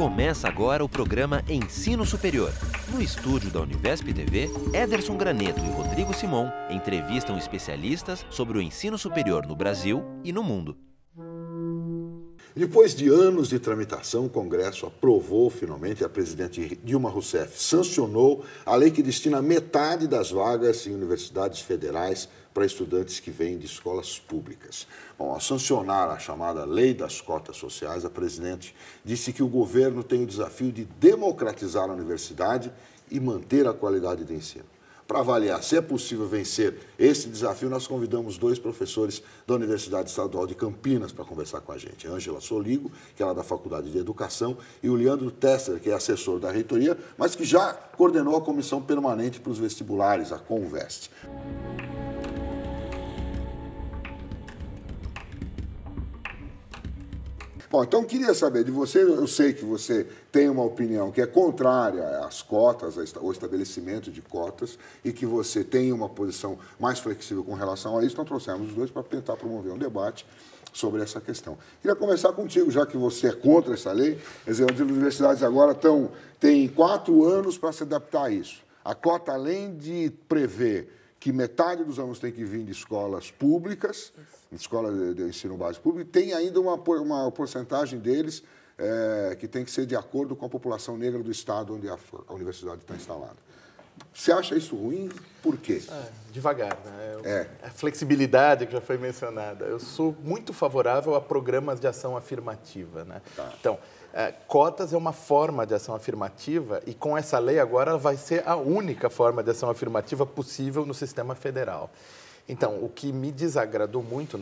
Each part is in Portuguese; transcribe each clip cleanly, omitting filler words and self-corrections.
Começa agora o programa Ensino Superior. No estúdio da Univesp TV, Ederson Graneto e Rodrigo Simon entrevistam especialistas sobre o ensino superior no Brasil e no mundo. Depois de anos de tramitação, o Congresso aprovou finalmente, a presidente Dilma Rousseff sancionou a lei que destina metade das vagas em universidades federais para estudantes que vêm de escolas públicas. Bom, ao sancionar a chamada Lei das Cotas Sociais, a presidente disse que o governo tem o desafio de democratizar a universidade e manter a qualidade do ensino. Para avaliar se é possível vencer esse desafio, nós convidamos dois professores da Universidade Estadual de Campinas para conversar com a gente. A Ângela Soligo, que ela é da Faculdade de Educação, e o Leandro Tesser, que é assessor da reitoria, mas que já coordenou a comissão permanente para os vestibulares, a Convest. Bom, então queria saber de você, eu sei que você tem uma opinião que é contrária às cotas, ao estabelecimento de cotas, e que você tem uma posição mais flexível com relação a isso. Então trouxemos os dois para tentar promover um debate sobre essa questão. Queria começar contigo, já que você é contra essa lei. Quer dizer, as universidades agora têm 4 anos para se adaptar a isso. A cota, além de prever que metade dos alunos tem que vir de escolas públicas, escola de ensino básico público, tem ainda uma porcentagem deles que tem que ser de acordo com a população negra do estado onde a universidade está instalada. Você acha isso ruim? Por quê? Devagar, né? A flexibilidade que já foi mencionada. Eu sou muito favorável a programas de ação afirmativa, né? Tá. Então, cotas é uma forma de ação afirmativa e com essa lei agora vai ser a única forma de ação afirmativa possível no sistema federal. Então, o que me desagradou muito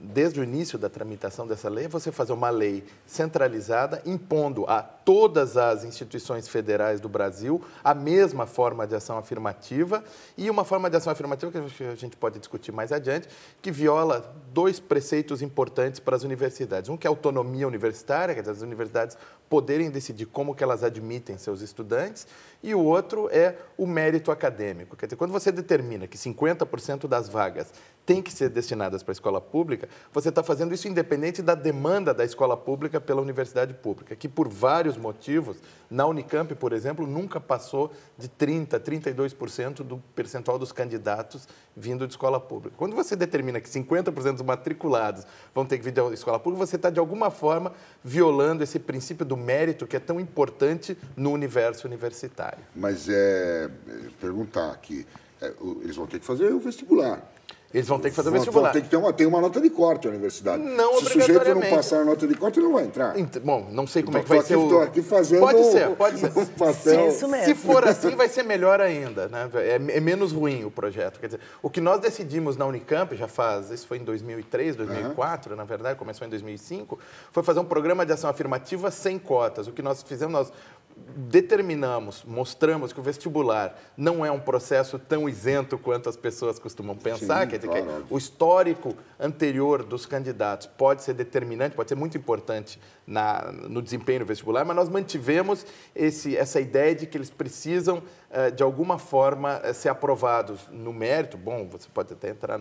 desde o início da tramitação dessa lei é você fazer uma lei centralizada, impondo a todas as instituições federais do Brasil a mesma forma de ação afirmativa e uma forma de ação afirmativa que a gente pode discutir mais adiante, que viola 2 preceitos importantes para as universidades. Um que é a autonomia universitária, quer dizer, as universidades poderem decidir como que elas admitem seus estudantes, e o outro é o mérito acadêmico. Quer dizer, quando você determina que 50% das vagas têm que ser destinadas para a escola pública, você está fazendo isso independente da demanda da escola pública pela universidade pública, que por vários motivos, na Unicamp, por exemplo, nunca passou de 30%, 32% do percentual dos candidatos vindo de escola pública. Quando você determina que 50% dos matriculados vão ter que vir da escola pública, você está, de alguma forma, violando esse princípio do mérito que é tão importante no universo universitário. Mas perguntar aqui, eles vão ter que fazer o vestibular. Eles vão ter que fazer o vestibular. Tem uma nota de corte a universidade. Não Se o sujeito não passar a nota de corte, ele não vai entrar. Bom, não sei como é que vai ser Estou aqui fazendo pode ser. Um papel. Sim, Se for assim, vai ser melhor ainda, né? É menos ruim o projeto. Quer dizer, o que nós decidimos na Unicamp, isso foi em 2003, 2004, na verdade, começou em 2005, foi fazer um programa de ação afirmativa sem cotas. O que nós fizemos, nós mostramos que o vestibular não é um processo tão isento quanto as pessoas costumam pensar. Quer dizer, claro. que o histórico anterior dos candidatos pode ser determinante, pode ser muito importante no desempenho do vestibular, mas nós mantivemos essa ideia de que eles precisam, de alguma forma, ser aprovados no mérito. Bom, você pode até entrar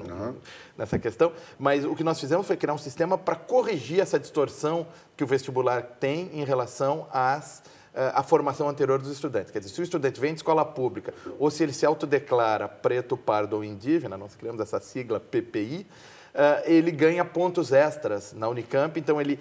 nessa questão, mas o que nós fizemos foi criar um sistema para corrigir essa distorção que o vestibular tem em relação a formação anterior dos estudantes. Quer dizer, se o estudante vem de escola pública ou se ele se autodeclara preto, pardo ou indígena, nós criamos essa sigla PPI, ele ganha pontos extras na Unicamp, então ele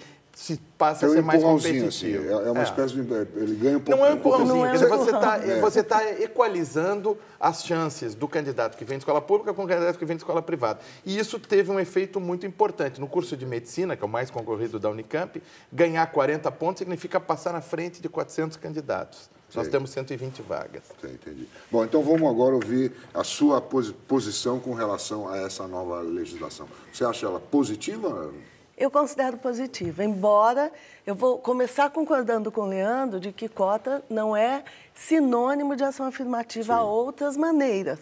passa a ser mais competitivo. Assim, é uma espécie de... Ele ganha um pouco... Não é um empurrãozinho. Quer dizer, você está equalizando as chances do candidato que vem de escola pública com o candidato que vem de escola privada. E isso teve um efeito muito importante. No curso de medicina, que é o mais concorrido da Unicamp, ganhar 40 pontos significa passar na frente de 400 candidatos. Nós temos 120 vagas. Entendi. Bom, então vamos agora ouvir a sua posição com relação a essa nova legislação. Você acha ela positiva? Eu considero positiva, embora eu vou começar concordando com o Leandro de que cota não é sinônimo de ação afirmativa. Há outras maneiras.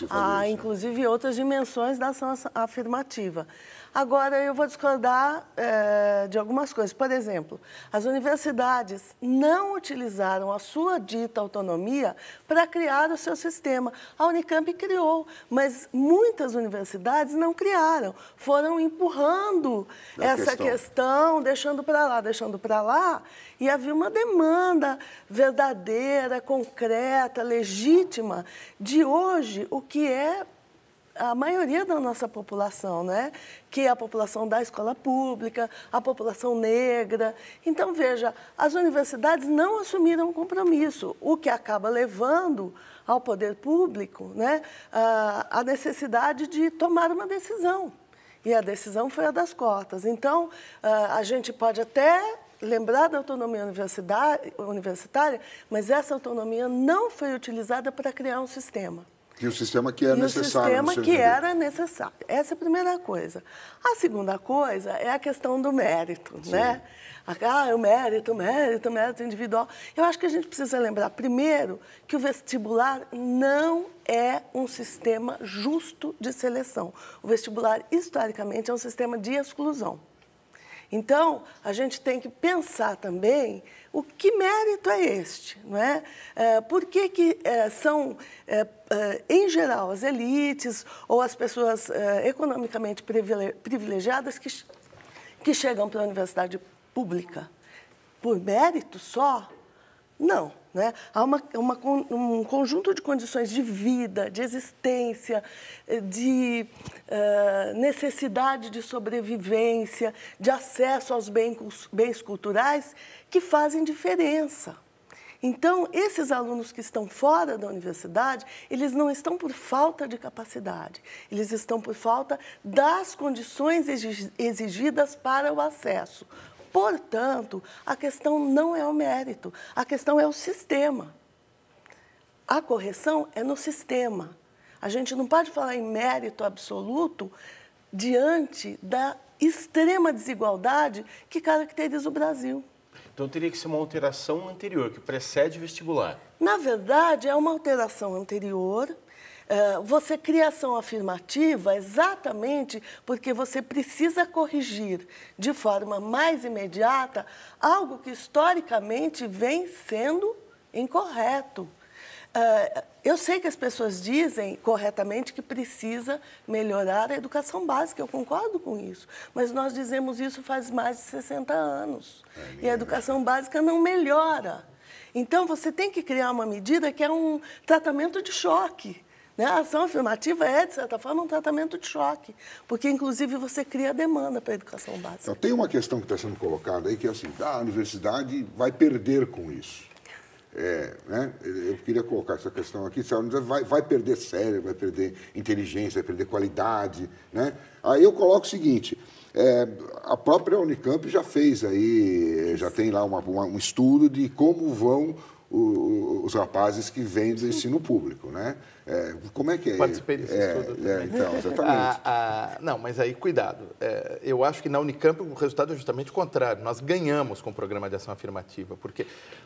Há, inclusive, outras dimensões da ação afirmativa. Agora, eu vou discordar de algumas coisas. Por exemplo, as universidades não utilizaram a sua dita autonomia para criar o seu sistema. A Unicamp criou, mas muitas universidades não criaram. Foram empurrando essa questão, deixando para lá, e havia uma demanda verdadeira, concreta, legítima, de hoje, o que é a maioria da nossa população, né? Que é a população da escola pública, a população negra. Então, veja, as universidades não assumiram o compromisso, o que acaba levando ao poder público, né, a necessidade de tomar uma decisão. E a decisão foi a das cotas. Então, a gente pode até lembrar da autonomia universitária, mas essa autonomia não foi utilizada para criar um sistema. E o sistema que é necessário. O sistema que era necessário. Essa é a primeira coisa. A segunda coisa é a questão do mérito, né? O mérito individual. Eu acho que a gente precisa lembrar, primeiro, que o vestibular não é um sistema justo de seleção. O vestibular, historicamente, é um sistema de exclusão. Então, a gente tem que pensar também o que mérito é este, não é? Por que são, em geral, as elites ou as pessoas economicamente privilegiadas que chegam para a universidade pública? Por mérito só? Não. Né? Há um conjunto de condições de vida, de existência, de necessidade de sobrevivência, de acesso aos bens culturais que fazem diferença. Então, esses alunos que estão fora da universidade, eles não estão por falta de capacidade, eles estão por falta das condições exigidas para o acesso. Portanto, a questão não é o mérito, a questão é o sistema. A correção é no sistema. A gente não pode falar em mérito absoluto diante da extrema desigualdade que caracteriza o Brasil. Então, teria que ser uma alteração anterior, que precede o vestibular. Na verdade, é uma alteração anterior. Você cria ação afirmativa exatamente porque você precisa corrigir de forma mais imediata algo que historicamente vem sendo incorreto. Eu sei que as pessoas dizem corretamente que precisa melhorar a educação básica, eu concordo com isso, mas nós dizemos isso faz mais de 60 anos e a educação básica não melhora. Então, você tem que criar uma medida que é um tratamento de choque. A ação afirmativa é, de certa forma, um tratamento de choque, porque, inclusive, você cria demanda para a educação básica. Então, tem uma questão que está sendo colocada aí, que é assim, a universidade vai perder com isso. Né? Eu queria colocar essa questão aqui, se a universidade vai perder cérebro, vai perder inteligência, vai perder qualidade. Né? Aí eu coloco o seguinte, a própria Unicamp já fez aí, já tem lá um estudo de como vão os rapazes que vêm do ensino público, né? Como é que é? Participei desse estudo também. Então, exatamente. Não, mas aí, cuidado. Eu acho que na Unicamp o resultado é justamente o contrário. Nós ganhamos com o programa de ação afirmativa.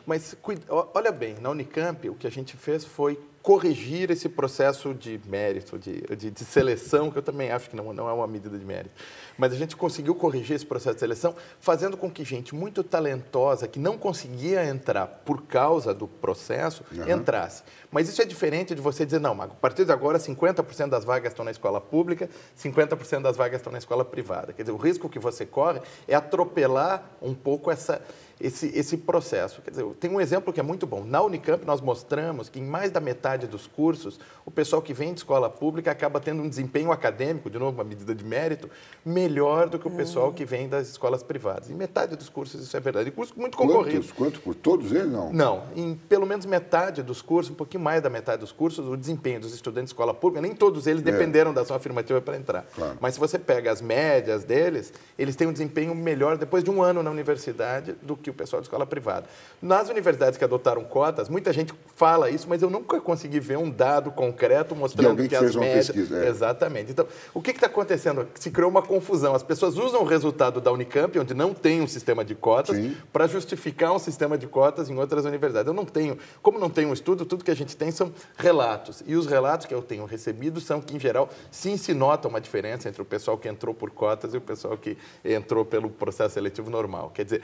Mas, olha bem, na Unicamp o que a gente fez foi corrigir esse processo de mérito, de seleção, que eu também acho que não é uma medida de mérito. Mas a gente conseguiu corrigir esse processo de seleção, fazendo com que gente muito talentosa, que não conseguia entrar por causa do processo, entrasse. Mas isso é diferente de você dizer, não, a partir de agora 50% das vagas estão na escola pública, 50% das vagas estão na escola privada. Quer dizer, o risco que você corre é atropelar um pouco esse processo. Quer dizer, tem um exemplo que é muito bom. Na Unicamp, nós mostramos que em mais da metade dos cursos, o pessoal que vem de escola pública acaba tendo um desempenho acadêmico, de novo, uma medida de mérito, melhor do que o pessoal que vem das escolas privadas. Em metade dos cursos isso é verdade. E cursos muito concorridos. Quanto por todos eles, não? Não. Em pelo menos metade dos cursos, um pouquinho mais da metade dos cursos, o desempenho dos estudantes de escola pública, nem todos eles dependeram da ação afirmativa para entrar. Claro. Mas se você pega as médias deles, eles têm um desempenho melhor depois de um ano na universidade do que o pessoal de escola privada. Nas universidades que adotaram cotas, muita gente fala isso, mas eu nunca consegui ver um dado concreto mostrando que as médias... Pesquisa, Exatamente. Então, o que está acontecendo? Se criou uma confusão. As pessoas usam o resultado da Unicamp, onde não tem um sistema de cotas, para justificar um sistema de cotas em outras universidades. Eu não tenho, como não tenho um estudo, tudo que a gente tem são relatos. E os relatos que eu tenho recebido são que, em geral, sim se nota uma diferença entre o pessoal que entrou por cotas e o pessoal que entrou pelo processo seletivo normal. Quer dizer,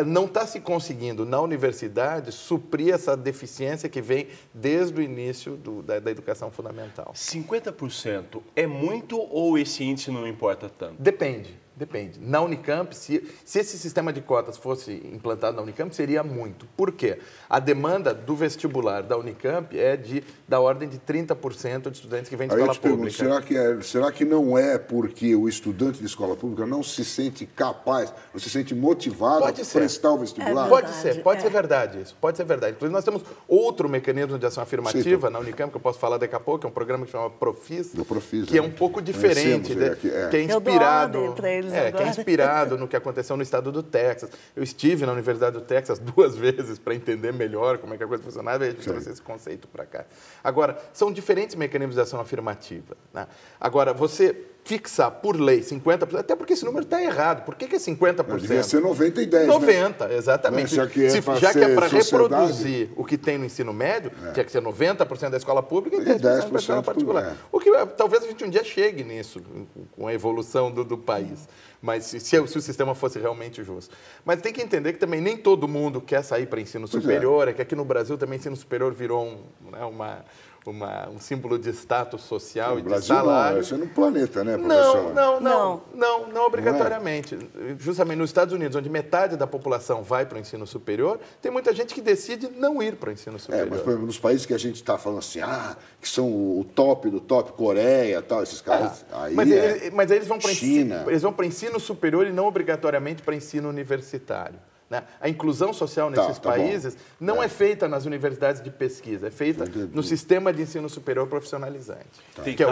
não está se conseguindo, na universidade, suprir essa deficiência que vem desde o início da educação fundamental. 50% é muito ou esse índice não importa tanto? Depende. Na Unicamp, se esse sistema de cotas fosse implantado na Unicamp, seria muito. Por quê? A demanda do vestibular da Unicamp é da ordem de 30% de estudantes que vêm de escola pública. Será que não é porque o estudante de escola pública não se sente capaz, não se sente motivado a prestar o vestibular? Pode ser verdade isso. Pode ser verdade. Inclusive, nós temos outro mecanismo de ação afirmativa na Unicamp, que eu posso falar daqui a pouco, que é um programa que chama Profis, que é um pouco diferente, que é inspirado... que é inspirado no que aconteceu no estado do Texas. Eu estive na Universidade do Texas 2 vezes para entender melhor como é que a coisa funcionava e a gente trouxe esse conceito para cá. Agora, são diferentes mecanismos de ação afirmativa, né? Agora, você fixar por lei 50%, até porque esse número está errado. Por que é 50%? Devia ser 90 e 10, 90, né? Exatamente. Já que é para reproduzir o que tem no ensino médio, tinha que ser 90% da escola pública e 10% da escola particular. O que talvez a gente um dia chegue nisso, com a evolução do país. Mas se o sistema fosse realmente justo. Mas tem que entender que também nem todo mundo quer sair para ensino superior, é que aqui no Brasil também ensino superior virou um símbolo de status social e de salário. Isso é no planeta, né, professor? Não obrigatoriamente. Justamente nos Estados Unidos, onde metade da população vai para o ensino superior, tem muita gente que decide não ir para o ensino superior. Mas, por exemplo, nos países que a gente está falando assim, que são o top do top, Coreia, tal, esses caras, mas eles vão para China. Eles vão para ensino superior e não obrigatoriamente para ensino universitário. A inclusão social nesses países não é feita nas universidades de pesquisa, é feita no sistema de ensino superior profissionalizante, que é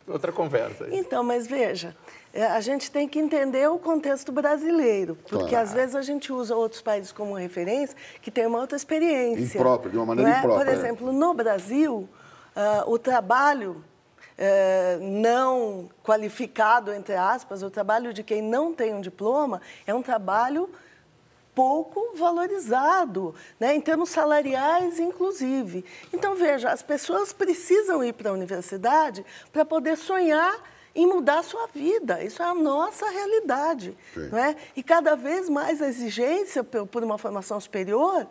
outra conversa. Então, mas veja, a gente tem que entender o contexto brasileiro, porque às vezes a gente usa outros países como referência que tem uma outra experiência. Imprópria, de uma maneira imprópria. Por exemplo, no Brasil, o trabalho não qualificado, entre aspas, o trabalho de quem não tem um diploma, é um trabalho pouco valorizado, né, em termos salariais, inclusive. Então, veja, as pessoas precisam ir para a universidade para poder sonhar em mudar a sua vida. Isso é a nossa realidade. Não é? E cada vez mais a exigência por uma formação superior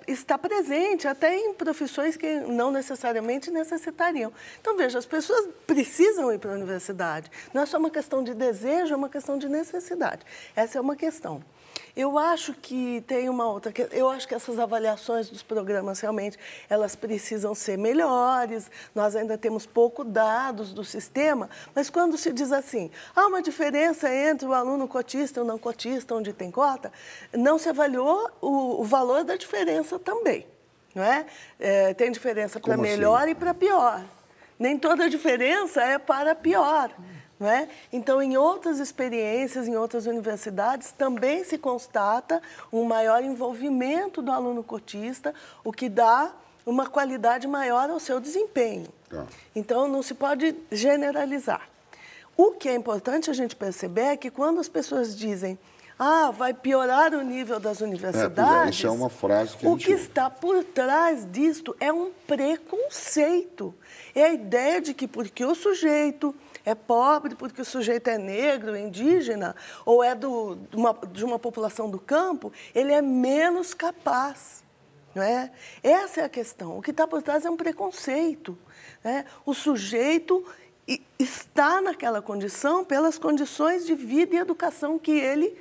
está presente, até em profissões que não necessariamente necessitariam. Então, veja, as pessoas precisam ir para a universidade. Não é só uma questão de desejo, é uma questão de necessidade. Essa é uma questão. Eu acho que tem uma outra... Eu acho que essas avaliações dos programas, realmente, elas precisam ser melhores. Nós ainda temos pouco dados do sistema, mas quando se diz assim, há uma diferença entre o aluno cotista e o não cotista, onde tem cota, não se avaliou o valor da diferença também, não é? Tem diferença para melhor e para pior. Nem toda diferença é para pior. Não é? Então, em outras experiências, em outras universidades, também se constata um maior envolvimento do aluno cotista, o que dá uma qualidade maior ao seu desempenho. Então, não se pode generalizar. O que é importante a gente perceber é que quando as pessoas dizem vai piorar o nível das universidades, isso é uma frase que o que está por trás disto é um preconceito. É a ideia de que porque o sujeito é pobre, porque o sujeito é negro, indígena, ou é de uma população do campo, ele é menos capaz. Não é? Essa é a questão. O que está por trás é um preconceito. Né? O sujeito está naquela condição pelas condições de vida e educação que ele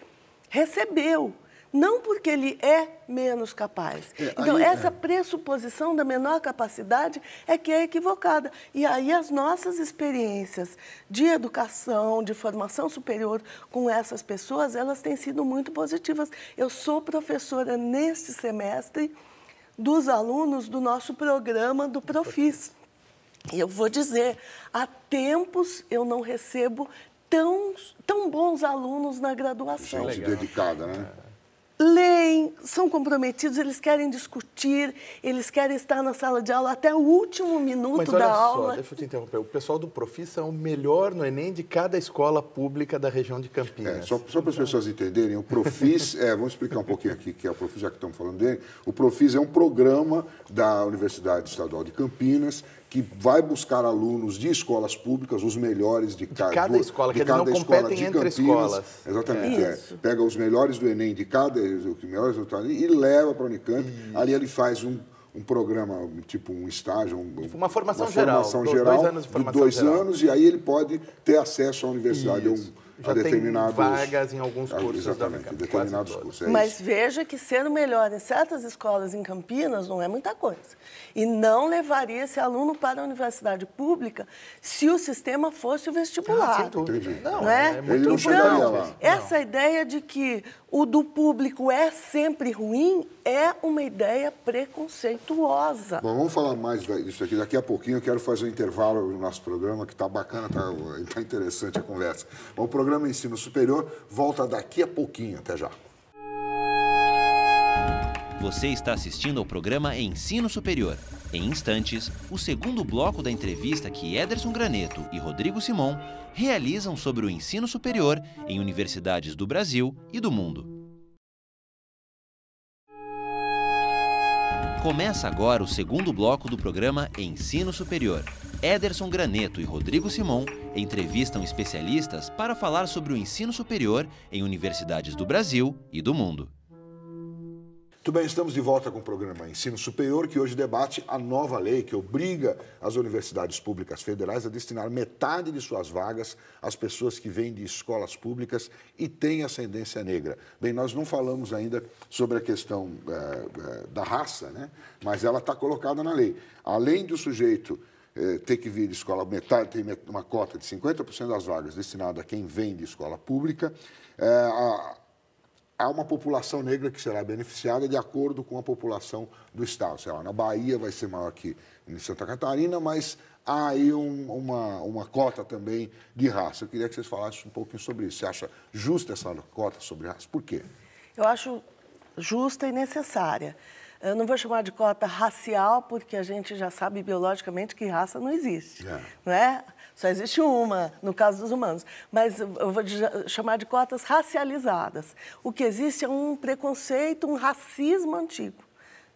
recebeu. Não porque ele é menos capaz. Então, essa pressuposição da menor capacidade é que é equivocada. E aí as nossas experiências de educação, de formação superior com essas pessoas, elas têm sido muito positivas. Eu sou professora neste semestre dos alunos do nosso programa do Profis. E eu vou dizer, há tempos eu não recebo tão bons alunos na graduação. Gente dedicada, né? leem, são comprometidos, eles querem discutir, eles querem estar na sala de aula até o último minuto da aula. Deixa eu te interromper. O pessoal do Profissa é o melhor no Enem de cada escola pública da região de Campinas. Só para as pessoas entenderem, o Profis, vamos explicar um pouquinho aqui que é o Profis, já que estamos falando dele. O Profis é um programa da Universidade Estadual de Campinas que vai buscar alunos de escolas públicas, os melhores de cada escola, que eles não competem entre escolas. Exatamente. Pega os melhores do Enem de cada, os melhores resultados, e leva para a Unicamp. Ali ele faz um programa, tipo um estágio, uma formação geral, 2 anos de formação de 2 anos, e aí ele pode ter acesso à universidade já determinados... tem vagas em alguns cursos exatamente, da Unicamp, determinados cursos. Mas veja que ser o melhor em certas escolas em Campinas não é muita coisa. E não levaria esse aluno para a universidade pública se o sistema fosse o vestibular. Não é? Ele não chegaria lá. Essa ideia de que o do público é sempre ruim é uma ideia preconceituosa. Bom, vamos falar mais disso aqui daqui a pouquinho. Eu quero fazer um intervalo no nosso programa, que está bacana, está interessante a conversa. Bom, o programa Ensino Superior volta daqui a pouquinho. Até já. Você está assistindo ao programa Ensino Superior. Em instantes, o segundo bloco da entrevista que Ederson Graneto e Rodrigo Simon realizam sobre o ensino superior em universidades do Brasil e do mundo. Começa agora o segundo bloco do programa Ensino Superior. Ederson Graneto e Rodrigo Simon entrevistam especialistas para falar sobre o ensino superior em universidades do Brasil e do mundo. Muito bem, estamos de volta com o programa Ensino Superior, que hoje debate a nova lei que obriga as universidades públicas federais a destinar metade de suas vagas às pessoas que vêm de escolas públicas e têm ascendência negra. Bem, nós não falamos ainda sobre a questão da raça, né? Mas ela está colocada na lei. Além do sujeito ter que vir de escola, metade, tem uma cota de 50% das vagas destinada a quem vem de escola pública, há uma população negra que será beneficiada de acordo com a população do Estado. Sei lá, na Bahia vai ser maior que em Santa Catarina, mas há aí uma cota também de raça. Eu queria que vocês falassem um pouquinho sobre isso. Você acha justa essa cota sobre raça? Por quê? Eu acho justa e necessária. Eu não vou chamar de cota racial, porque a gente já sabe biologicamente que raça não existe, não é? Só existe uma, no caso dos humanos. Mas eu vou chamar de cotas racializadas. O que existe é um preconceito, um racismo antigo,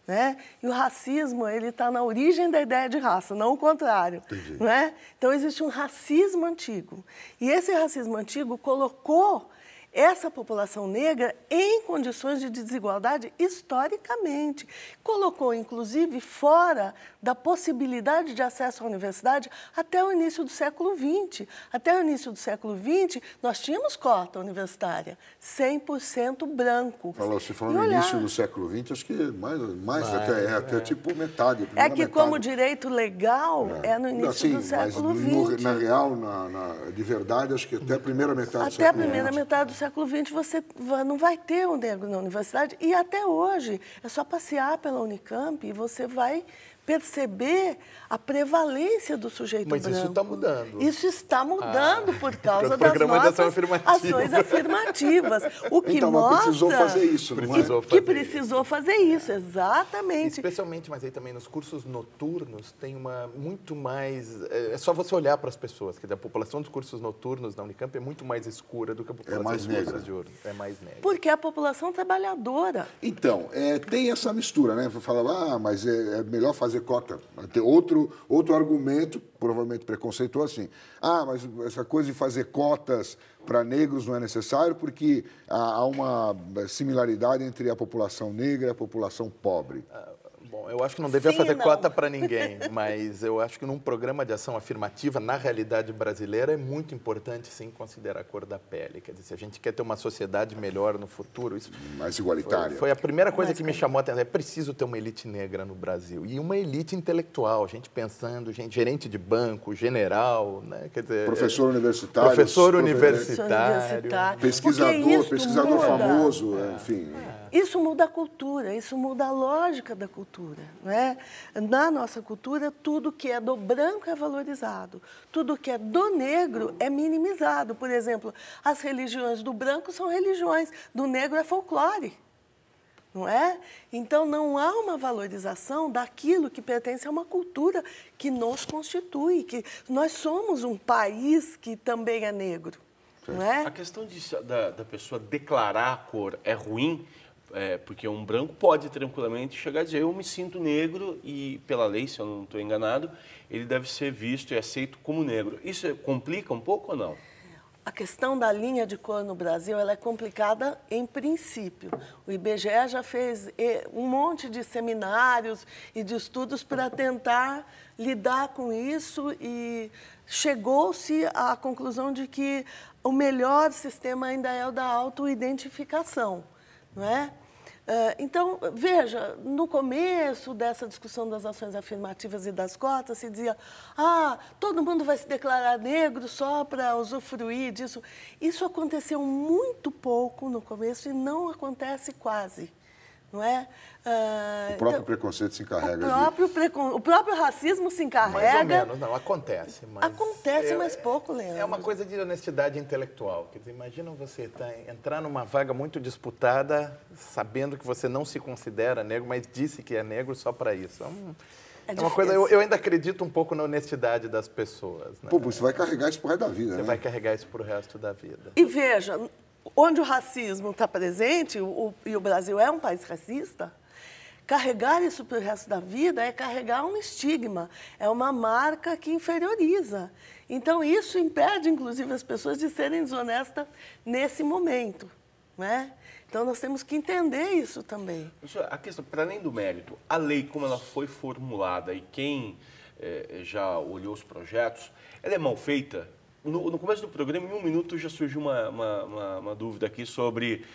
né? E o racismo, ele está na origem da ideia de raça, não o contrário. Não é? Então, existe um racismo antigo. E esse racismo antigo colocou essa população negra em condições de desigualdade historicamente. Colocou, inclusive, fora da possibilidade de acesso à universidade até o início do século XX. Até o início do século XX, nós tínhamos cota universitária, 100% branco. Você falou no início do século XX, acho que mais até tipo metade. É que como direito legal é no início do século XX. Na real, de verdade, acho que até a primeira metade do século XX. Até a primeira metade do século XX você não vai ter um negro na universidade. E até hoje, é só passear pela Unicamp e você vai perceber a prevalência do sujeito branco. Mas isso está mudando. Isso está mudando por causa das nossas ações afirmativas. O que então, mostra... precisou fazer isso, não é? Que precisou fazer isso, exatamente. Especialmente, mas aí também nos cursos noturnos tem muito mais... É só você olhar para as pessoas, que a população dos cursos noturnos da Unicamp é muito mais escura do que a população dos cursos de ouro. É mais negra. Porque é a população trabalhadora. Então, tem essa mistura, né? Fala, mas é melhor fazer cota. Tem outro argumento, provavelmente preconceituoso, assim. Mas essa coisa de fazer cotas para negros não é necessário porque há uma similaridade entre a população negra e a população pobre. Bom, eu acho que não devia fazer cota para ninguém, mas eu acho que num programa de ação afirmativa, na realidade brasileira, é muito importante, sim, considerar a cor da pele. Quer dizer, se a gente quer ter uma sociedade melhor no futuro... Isso mais igualitária. Foi a primeira coisa que me chamou a atenção. É preciso ter uma elite negra no Brasil. E uma elite intelectual, gente pensando, gerente de banco, general, né? Quer dizer, professor universitário. Professor universitário. Pesquisador famoso, enfim... Isso muda a cultura, isso muda a lógica da cultura, não é? Na nossa cultura, tudo que é do branco é valorizado, tudo que é do negro é minimizado. Por exemplo, as religiões do branco são religiões, do negro é folclore. não é? Então, não há uma valorização daquilo que pertence a uma cultura que nos constitui, que nós somos um país que também é negro, não é? A questão da pessoa declarar a cor é ruim, porque um branco pode tranquilamente chegar a dizer eu me sinto negro e, pela lei, se eu não estou enganado, ele deve ser visto e aceito como negro. Isso complica um pouco ou não? A questão da linha de cor no Brasil ela é complicada em princípio. O IBGE já fez um monte de seminários e de estudos para tentar lidar com isso e chegou-se à conclusão de que o melhor sistema ainda é o da autoidentificação, não é? Então, veja, no começo dessa discussão das ações afirmativas e das cotas, se dizia, todo mundo vai se declarar negro só para usufruir disso. Isso aconteceu muito pouco no começo e não acontece quase, não é? O próprio preconceito se encarrega. O próprio racismo se encarrega. Mais ou menos, não, acontece. Mas acontece, mas pouco, Leandro. É uma coisa de honestidade intelectual. Quer dizer, imagina você entrar numa vaga muito disputada, sabendo que você não se considera negro, mas disse que é negro só para isso. É uma coisa, eu ainda acredito um pouco na honestidade das pessoas. Né? Pô, você vai carregar isso pro resto da vida, Você vai carregar isso pro resto da vida. E veja, onde o racismo está presente, e o Brasil é um país racista, carregar isso para o resto da vida é carregar um estigma, é uma marca que inferioriza. Então, isso impede, inclusive, as pessoas de serem desonestas nesse momento, né? Então, nós temos que entender isso também. A questão, para além do mérito, a lei, como ela foi formulada e quem já olhou os projetos, ela é mal feita? No começo do programa, em 1 minuto, já surgiu uma dúvida aqui sobre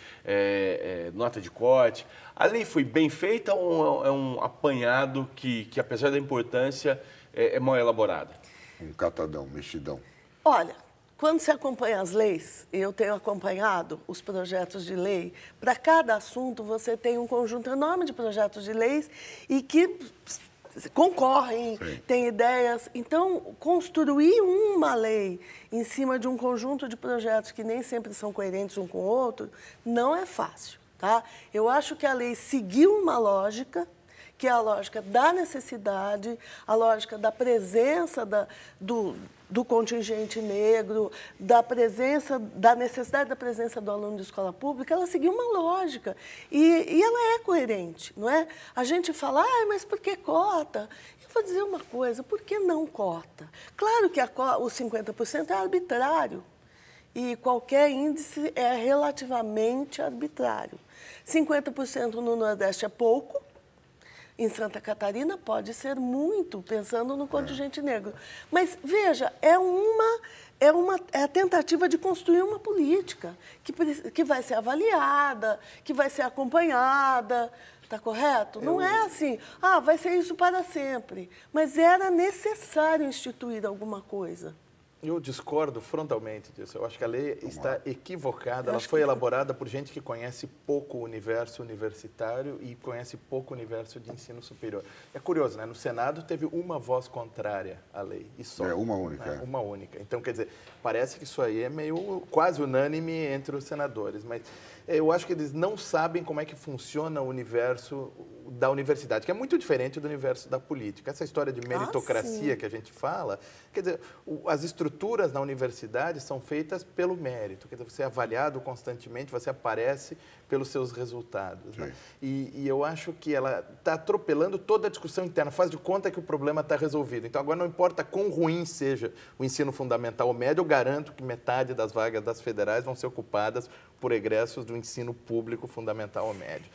nota de corte. A lei foi bem feita ou é um apanhado que apesar da importância, é mal elaborado? Um catadão, mexidão. Olha, quando se acompanha as leis, eu tenho acompanhado os projetos de lei, para cada assunto você tem um conjunto enorme de projetos de leis e que concorrem, têm ideias. Então, construir uma lei em cima de um conjunto de projetos que nem sempre são coerentes um com o outro, não é fácil, tá? Eu acho que a lei seguiu uma lógica, que é a lógica da necessidade, a lógica da presença do contingente negro, da necessidade da presença do aluno de escola pública, ela seguiu uma lógica. E ela é coerente, não é? A gente fala, mas por que cota? Eu vou dizer uma coisa, por que não cota? Claro que os 50% é arbitrário. E qualquer índice é relativamente arbitrário. 50% no Nordeste é pouco. Em Santa Catarina pode ser muito, pensando no contingente negro. Mas, veja, é a tentativa de construir uma política que vai ser avaliada, que vai ser acompanhada, está correto? Não é assim, vai ser isso para sempre. Mas era necessário instituir alguma coisa. Eu discordo frontalmente disso. Eu acho que a lei está equivocada. Ela foi elaborada por gente que conhece pouco o universo universitário e conhece pouco o universo de ensino superior. É curioso, né? No Senado teve uma voz contrária à lei. E só. Uma única. Né? Uma única. Então, quer dizer, parece que isso aí é meio quase unânime entre os senadores. Mas eu acho que eles não sabem como é que funciona o universo da universidade, que é muito diferente do universo da política. Essa história de meritocracia que a gente fala, quer dizer, as estruturas na universidade são feitas pelo mérito, quer dizer, você é avaliado constantemente, você aparece pelos seus resultados. Né? E eu acho que ela está atropelando toda a discussão interna, faz de conta que o problema está resolvido. Então, agora não importa quão ruim seja o ensino fundamental ou médio, eu garanto que metade das vagas das federais vão ser ocupadas por egressos do ensino público fundamental ou médio.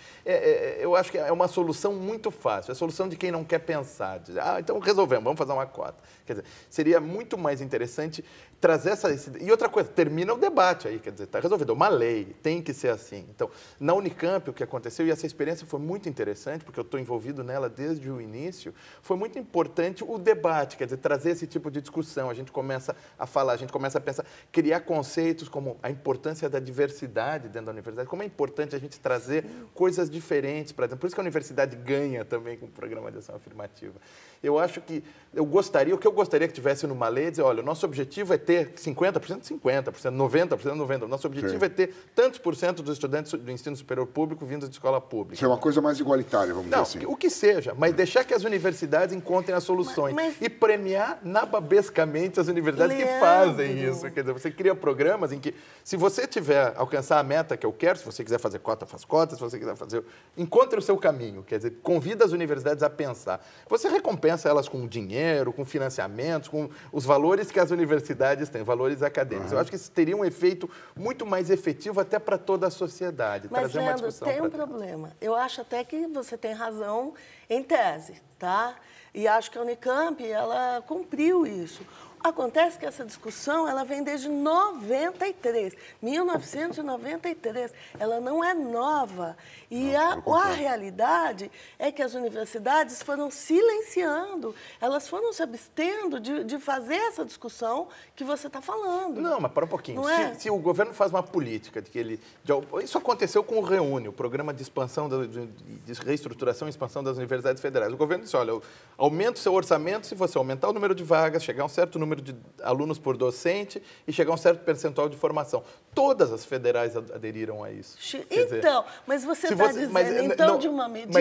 Eu acho que é uma solução muito fácil, é a solução de quem não quer pensar. Dizer, então resolvemos, vamos fazer uma cota. Quer dizer, seria muito mais interessante trazer essa... E outra coisa, termina o debate aí, quer dizer, está resolvido, uma lei, tem que ser assim. Então, na Unicamp, o que aconteceu, e essa experiência foi muito interessante, porque eu estou envolvido nela desde o início, foi muito importante o debate, quer dizer, trazer esse tipo de discussão. A gente começa a falar, a gente começa a pensar, criar conceitos como a importância da diversidade dentro da universidade. universidade, como é importante a gente trazer coisas diferentes para dentro. Por isso que a universidade ganha também com o programa de ação afirmativa. Eu acho que o que eu gostaria que tivesse numa lei é dizer, olha, o nosso objetivo é ter 50%, 50%, 90%, 90%. O nosso objetivo é ter tantos por cento dos estudantes do ensino superior público vindo de escola pública. Isso é uma coisa mais igualitária, vamos dizer assim. O que seja, mas deixar que as universidades encontrem as soluções e premiar nababescamente as universidades que fazem isso. Quer dizer, você cria programas em que, se você tiver alcançar a meta que eu quero, se você quiser fazer cota, faz cota, se você quiser fazer... Encontre o seu caminho, quer dizer, convida as universidades a pensar. Você recompensa elas com dinheiro, com financiamentos, com os valores que as universidades têm, valores acadêmicos. Eu acho que isso teria um efeito muito mais efetivo até para toda a sociedade. Mas, Leandro, tem um problema. Eu acho até que você tem razão em tese, tá? E acho que a Unicamp, ela cumpriu isso. Acontece que essa discussão, ela vem desde 1993. Ela não é nova. E a realidade é que as universidades foram silenciando, elas foram se abstendo de fazer essa discussão que você está falando. Não, mas para um pouquinho. Se o governo faz uma política de que ele... Isso aconteceu com o REUNE, o Programa de Expansão, de Reestruturação e Expansão das Universidades Federais. O governo disse, olha, aumenta o seu orçamento se você aumentar o número de vagas, chegar a um certo número de alunos por docente e chegar a um certo percentual de formação. Todas as federais aderiram a isso. Então, mas você está dizendo, de uma medida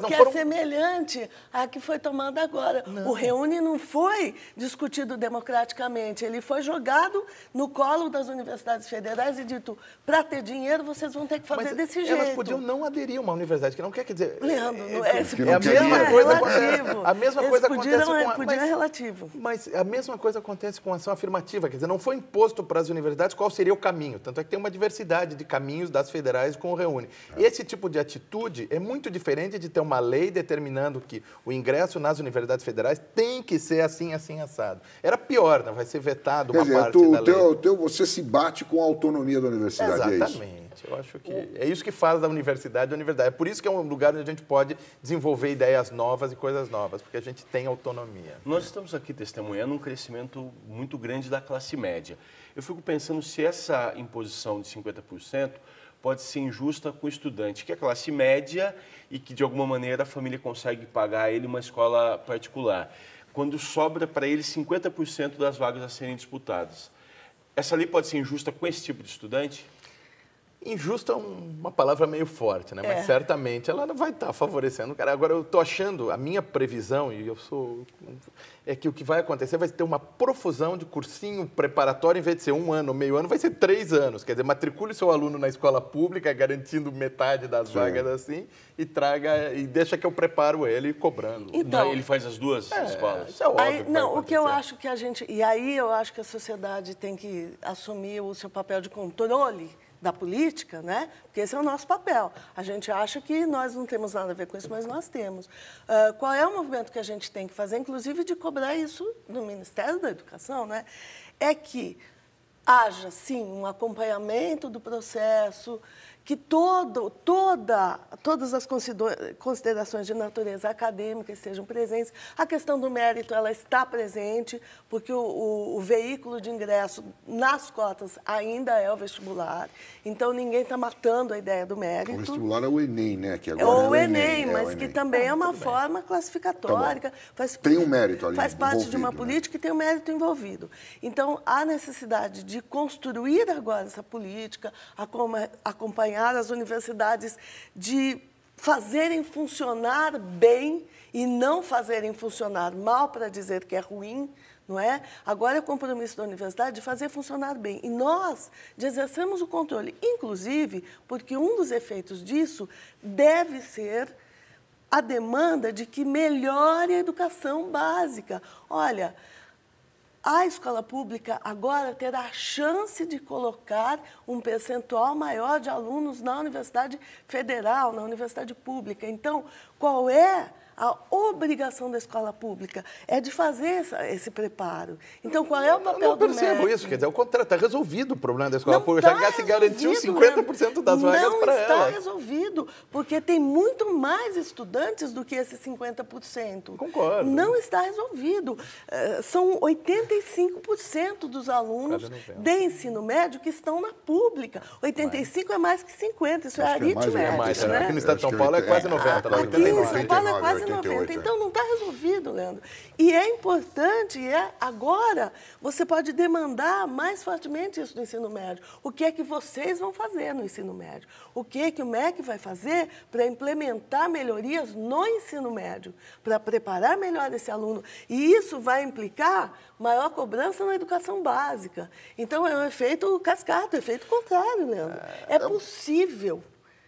que é semelhante à que foi tomada agora. O REUNE não foi discutido democraticamente, ele foi jogado no colo das universidades federais e dito, para ter dinheiro, vocês vão ter que fazer desse jeito. Elas podiam não aderir a uma universidade, que não quer dizer... Leandro, a mesma coisa acontece com... é relativo. Mas a mesma coisa acontece com a ação afirmativa, quer dizer, não foi imposto para as universidades qual seria o caminho, tanto é que tem uma diversidade de caminhos das federais com o REUNE. Esse tipo de atitude é muito diferente de ter uma lei determinando que o ingresso nas universidades federais tem que ser assim, assim, assado. Era pior, não vai ser vetado uma parte da lei. Você se bate com a autonomia da universidade, exatamente. É isso? Eu acho que é isso que faz da universidade a universidade. É por isso que é um lugar onde a gente pode desenvolver ideias novas e coisas novas, porque a gente tem autonomia. Nós estamos aqui testemunhando um crescimento muito grande da classe média. Eu fico pensando se essa imposição de 50% pode ser injusta com o estudante, que é classe média e que, de alguma maneira, a família consegue pagar a ele uma escola particular, quando sobra para ele 50% das vagas a serem disputadas. Essa lei pode ser injusta com esse tipo de estudante? Injusto é uma palavra meio forte, né? Mas certamente ela não vai estar favorecendo o cara. Agora, eu estou achando, a minha previsão, é que o que vai acontecer vai ter uma profusão de cursinho preparatório, em vez de ser 1 ano, meio ano, vai ser 3 anos. Quer dizer, matricule seu aluno na escola pública, garantindo metade das vagas assim, e deixa que eu preparo ele cobrando. Então, ele faz as duas escolas? Isso é óbvio. O que eu acho que a gente... E aí eu acho que a sociedade tem que assumir o seu papel de controle da política, né? Porque esse é o nosso papel. A gente acha que nós não temos nada a ver com isso, mas nós temos. Qual é o movimento que a gente tem que fazer, inclusive de cobrar isso no Ministério da Educação, né? É que haja, sim, um acompanhamento do processo, que todas as considerações de natureza acadêmica estejam presentes. A questão do mérito, ela está presente, porque o veículo de ingresso nas cotas ainda é o vestibular. Então, ninguém está matando a ideia do mérito. O vestibular é o Enem, né? Que agora é o Enem, mas que também é uma forma classificatória. Tem um mérito ali faz parte de uma política e tem um mérito envolvido. Então, há necessidade de construir agora essa política, acompanhar as universidades de fazerem funcionar bem e não fazerem funcionar mal para dizer que é ruim, não é? Agora é o compromisso da universidade de fazer funcionar bem. E nós de exercemos o controle, inclusive porque um dos efeitos disso deve ser a demanda de que melhore a educação básica. Olha, a escola pública agora terá a chance de colocar um percentual maior de alunos na Universidade Federal, na Universidade Pública. Então, qual é A obrigação da escola pública é de fazer esse preparo. Então, qual é o papel do médico? Eu percebo isso, quer dizer, ao contrário, está resolvido o problema da escola pública. Já se garantiu 50% Leandro, das vagas para ela. Não está resolvido, porque tem muito mais estudantes do que esses 50%. Concordo. Não está resolvido. São 85% dos alunos de ensino médio que estão na pública. 85 é mais que 50, isso é aritmético, né? Aqui no estado de São Paulo é quase 90. Aqui em São Paulo é quase 90. Então, não está resolvido, Leandro. E é importante, agora, você pode demandar mais fortemente isso do ensino médio. O que é que vocês vão fazer no ensino médio? O que é que o MEC vai fazer para implementar melhorias no ensino médio, para preparar melhor esse aluno? E isso vai implicar maior cobrança na educação básica. Então, é um efeito cascata, um efeito contrário, Leandro. É possível.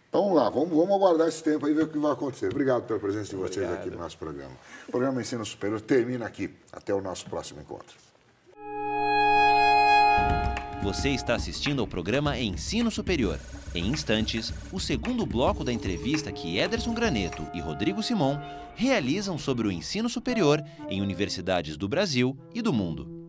Então, vamos lá, vamos aguardar esse tempo aí e ver o que vai acontecer. Obrigado pela presença de vocês aqui no nosso programa. O programa Ensino Superior termina aqui. Até o nosso próximo encontro. Você está assistindo ao programa Ensino Superior. Em instantes, o segundo bloco da entrevista que Ederson Graneto e Rodrigo Simon realizam sobre o ensino superior em universidades do Brasil e do mundo.